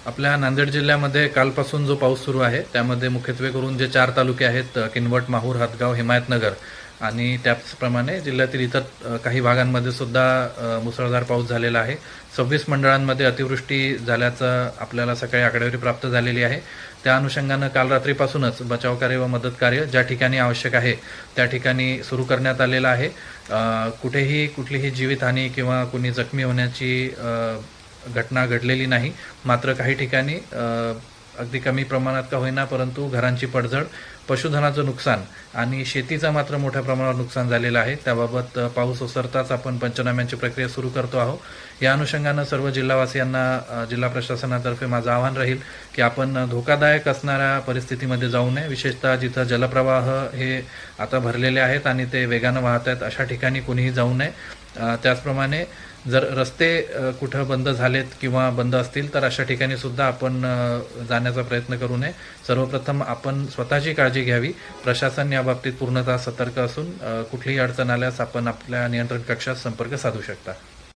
आपल्या नांदेड जिल्ह्यामध्ये कालपासून जो पाऊस सुरू आहे त्यामध्ये मुख्यत्वे करून जे 4 तालुके आहेत किनवट, माहूर, हदगाव, हिमायतनगर आणि त्याचप्रमाणे जिल्ह्यातील इतर काही भागांमध्ये सुद्धा मुसळधार पाऊस झालेला आहे. 26 मंडळांमध्ये अतिवृष्टी झाल्याचं आपल्याला सकाळी आकडेवारी प्राप्त झालेली आहे. त्या अनुषंगानं काल रात्रीपासूनच बचावकार्य व मदत कार्य ज्या ठिकाणी आवश्यक आहे त्या ठिकाणी सुरू करण्यात आलेलं आहे. कुठेही कुठलीही जीवितहानी किंवा कुणी जखमी होण्याची घटना घडलेली नाही. मात्र काही ठिकाणी अगदी कमी प्रमाणात का होईना परंतु घरांची पडझड, पशुधनाचं नुकसान आणि शेतीचं मात्र मोठ्या प्रमाणावर नुकसान झालेलं आहे. त्याबाबत पाऊस ओसरताच आपण पंचनाम्यांची प्रक्रिया सुरू करतो आहोत. या अनुषंगानं सर्व जिल्हावासियांना जिल्हा प्रशासनातर्फे माझं आवाहन राहील की आपण धोकादायक असणाऱ्या परिस्थितीमध्ये जाऊ नये. विशेषतः जिथं जलप्रवाह हे आता भरलेले आहेत आणि ते वेगानं वाहत आहेत अशा ठिकाणी कुणीही जाऊ नये. त्याचप्रमाणे जर रस्ते कुठं बंद झालेत किंवा बंद असतील तर अशा ठिकाणी सुद्धा आपण जाण्याचा प्रयत्न करू नये. सर्वप्रथम आपण स्वतःची काळजी घ्यावी. प्रशासन याबाबतीत पूर्णतः सतर्क असून कुठलीही अडचण आल्यास आपण आपल्या नियंत्रण कक्षात संपर्क साधू शकता.